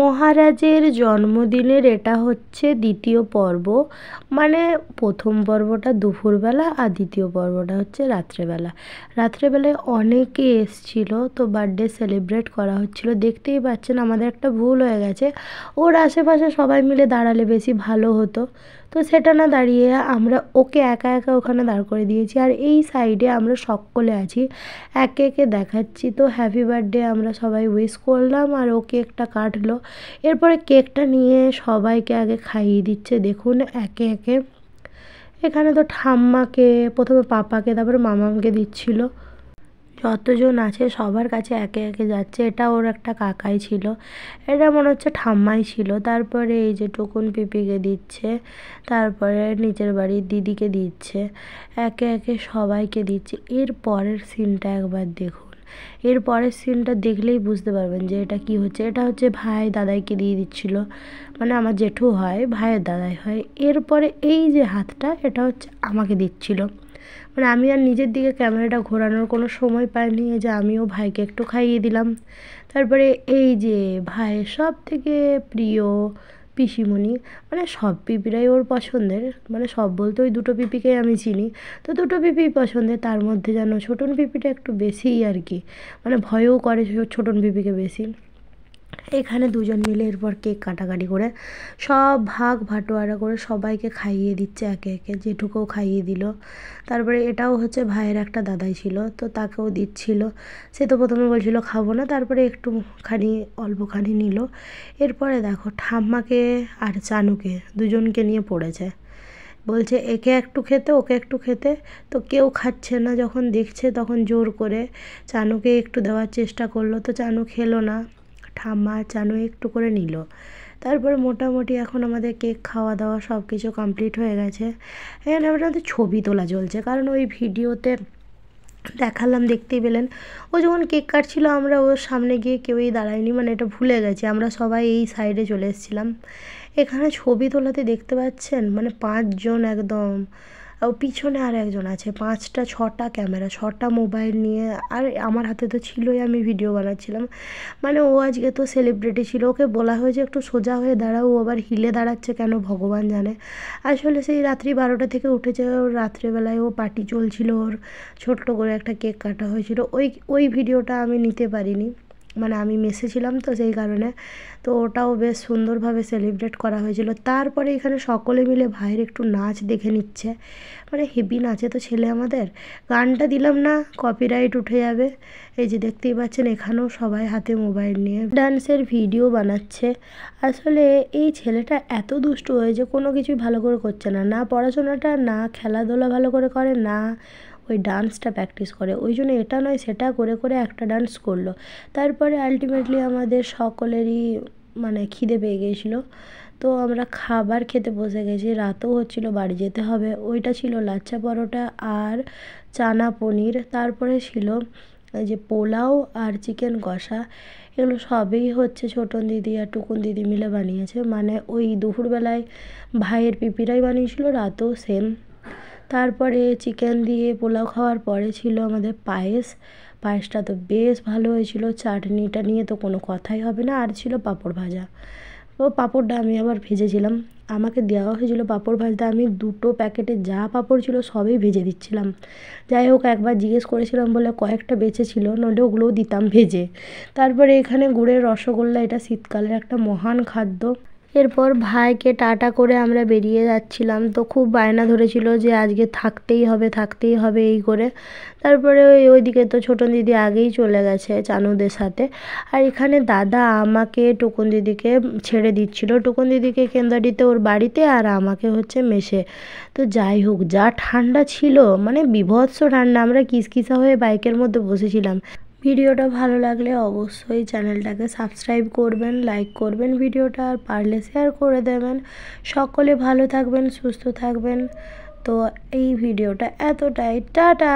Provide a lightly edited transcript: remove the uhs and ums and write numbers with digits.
মহারাজের জন্মদিনের এটা হচ্ছে দ্বিতীয় পর্ব। মানে প্রথম পর্বটা দুপুরবেলা আর দ্বিতীয় পর্বটা হচ্ছে রাত্রেবেলা। রাত্রেবেলায় অনেকে এসছিল, তো বার্থডে সেলিব্রেট করা হচ্ছিলো। দেখতেই পাচ্ছেন আমাদের একটা ভুল হয়ে গেছে, ওর আশেপাশে সবাই মিলে দাঁড়ালে বেশি ভালো হতো। তো সেটা না দাঁড়িয়ে আমরা ওকে একা একা ওখানে দাঁড় করে দিয়েছি, আর এই সাইডে আমরা সকলে আছি, একে একে দেখাচ্ছি। তো হ্যাপি বার্থডে আমরা সবাই উইশ করলাম, আর ও কেকটা কাটলো। এরপরে কেকটা নিয়ে সবাইকে আগে খাইয়ে দিচ্ছে, দেখুন একে একে। এখানে তো ঠাম্মাকে, প্রথমে পাপাকে, তারপরে মামাকে দিচ্ছিল। যতজন আছে সবার কাছে একে একে যাচ্ছে। এটা ওর একটা কাকাই ছিল, এটা মনে হচ্ছে ঠাম্মাই ছিল। তারপরে এই যে টুকুন পিপিকে দিচ্ছে, তারপরে নিচের বাড়ির দিদিকে দিচ্ছে, একে একে সবাইকে দিচ্ছে। এর পরের সিনটা একবার দেখুন। এর পরের সিনটা দেখলেই বুঝতে পারবেন যে এটা কি হচ্ছে। এটা হচ্ছে ভাই দাদাইকে দিয়ে দিচ্ছিল, মানে আমার জেঠু হয়, ভাইয়ের দাদাই হয়। এরপরে এই যে হাতটা, এটা হচ্ছে আমাকে দিচ্ছিল। মানে আমি আর নিজের দিকে ক্যামেরাটা ঘোরানোর কোনো সময় পাইনি, যে আমিও ভাইকে একটু খাইয়ে দিলাম। তারপরে এই যে ভাইয়ের সব থেকে প্রিয় পিসিমণি, মানে সব পিপিরাই ওর পছন্দের, মানে সব বলতে ওই দুটো পিপিকেই আমি চিনি, তো দুটো পিপি পছন্দের। তার মধ্যে যেন ছোটন পিপিটা একটু বেশিই আর কি, মানে ভয়ও করে ছোটন পিপিকে বেশি। এখানে দুজন মিলে এরপর কেক কাটাকাটি করে সব ভাগ ভাটোয়ারা করে সবাইকে খাইয়ে দিচ্ছে একে একে। জেঠুকেও খাইয়ে দিল। তারপরে এটাও হচ্ছে ভাইয়ের একটা দাদাই ছিল, তো তাকেও দিচ্ছিল। সে তো প্রথমে বলছিল খাবো না, তারপরে একটুখানি অল্পখানি নিল। এরপরে দেখো ঠাম্মাকে আর চানুকে দুজনকে নিয়ে পড়েছে, বলছে একে একটু খেতে ওকে একটু খেতে। তো কেউ খাচ্ছে না, যখন দেখছে তখন জোর করে চানুকে একটু দেওয়ার চেষ্টা করলো, তো চানু খেলো না। ঠাম্মা চানু একটু করে নিল। তারপরে মোটামুটি এখন আমাদের কেক খাওয়া দাওয়া সব কিছু কমপ্লিট হয়ে গেছে। এখানে আমাদের ছবি তোলা চলছে, কারণ ওই ভিডিওতে দেখালাম, দেখতেই পেলেন। ও যখন কেক কাটছিল আমরা ওর সামনে গিয়ে কেউই দাঁড়ায়নি, মানে এটা ভুলে গেছি, আমরা সবাই এই সাইডে চলে এসেছিলাম। এখানে ছবি তোলাতে দেখতে পাচ্ছেন মানে 5 জন একদম, ও পিছনে আর একজন আছে, 5টা 6টা ক্যামেরা, 6টা মোবাইল নিয়ে। আর আমার হাতে তো ছিলই, আমি ভিডিও বানাচ্ছিলাম। মানে ও আজকে তো সেলিব্রিটি ছিল, ওকে বলা হয়েছে একটু সোজা হয়ে দাঁড়াও, ও আবার হিলে দাঁড়াচ্ছে কেন ভগবান জানে। আসলে সেই রাত্রি 12টা থেকে উঠেছে, ওর রাত্রেবেলায় ও পার্টি চলছিল, ওর ছোট্ট করে একটা কেক কাটা হয়েছিল। ওই ভিডিওটা আমি নিতে পারিনি, মানে আমি মেসে ছিলাম তো সেই কারণে। তো ওটাও বেশ সুন্দরভাবে সেলিব্রেট করা হয়েছিল। তারপরে এখানে সকলে মিলে ভাইয়ের একটু নাচ দেখে নিচ্ছে, মানে হেভি নাচে তো ছেলে আমাদের। গানটা দিলাম না, কপিরাইট উঠে যাবে। এই যে দেখতেই পাচ্ছেন এখানেও সবাই হাতে মোবাইল নিয়ে ডান্সের ভিডিও বানাচ্ছে। আসলে এই ছেলেটা এত দুষ্টু হয়েছে, কোনো কিছুই ভালো করে করছে না, না পড়াশোনাটা, না খেলাধুলা ভালো করে করে, না ওই ডান্সটা প্র্যাকটিস করে। ওই জন্য এটা নয় সেটা করে করে একটা ডান্স করলো। তারপরে আলটিমেটলি আমাদের সকলেরই মানে খিদে পেয়ে গিয়েছিলো, তো আমরা খাবার খেতে বসে গেছি। রাতও হচ্ছিলো, বাড়ি যেতে হবে। ওইটা ছিল লাচ্ছা পরোটা আর চানা পনির। তারপরে ছিল এই যে পোলাও আর চিকেন কষা। এগুলো সবই হচ্ছে ছোটন দিদি আর টুকুন দিদি মিলে বানিয়েছে, মানে ওই দুপুরবেলায় ভাইয়ের পিপিরাই বানিয়েছিল, রাতেও সেম। তারপরে চিকেন দিয়ে পোলাও খাওয়ার পরে ছিল আমাদের পায়েস। পায়েসটা তো বেশ ভালো হয়েছিল, চাটনিটা নিয়ে তো কোনো কথাই হবে না। আর ছিল পাঁপড় ভাজা। ও পাঁপড়টা আমি আবার ভেজেছিলাম, আমাকে দেওয়া হয়েছিল পাঁপড় ভাজতে, আমি 2টো প্যাকেটে যা পাঁপড় ছিল সবই ভেজে দিচ্ছিলাম। যাই হোক একবার জিজ্ঞেস করেছিলাম বলে কয়েকটা বেঁচে ছিল, নইলে ওগুলোও দিতাম ভেজে। তারপরে এখানে গুড়ের রসগোল্লা, এটা শীতকালের একটা মহান খাদ্য। এরপর ভাইকে টাটা করে আমরা বেরিয়ে যাচ্ছিলাম, তো খুব বায়না ধরেছিল যে আজকে থাকতেই হবে থাকতেই হবে এই করে। তারপরে ওইদিকে তো ছোটন দিদি আগেই চলে গেছে চানুদের সাথে। আর এখানে দাদা আমাকে টুকুন দিদিকে ছেড়ে দিচ্ছিল, টুকুন দিদিকে কেন্দ্রাটিতে ওর বাড়িতে, আর আমাকে হচ্ছে মেসে। তো যাই হোক যা ঠান্ডা ছিল, মানে বীভৎস ঠান্ডা, আমরা কিসকিসা হয়ে বাইকের মধ্যে বসেছিলাম। ভিডিওটা ভালো লাগলে অবশ্যই চ্যানেলটাকে সাবস্ক্রাইব করবেন, লাইক করবেন ভিডিওটা, আর পারলে শেয়ার করে দেবেন। সকলে ভালো থাকবেন, সুস্থ থাকবেন। তো এই ভিডিওটা এতটাই, টাটা।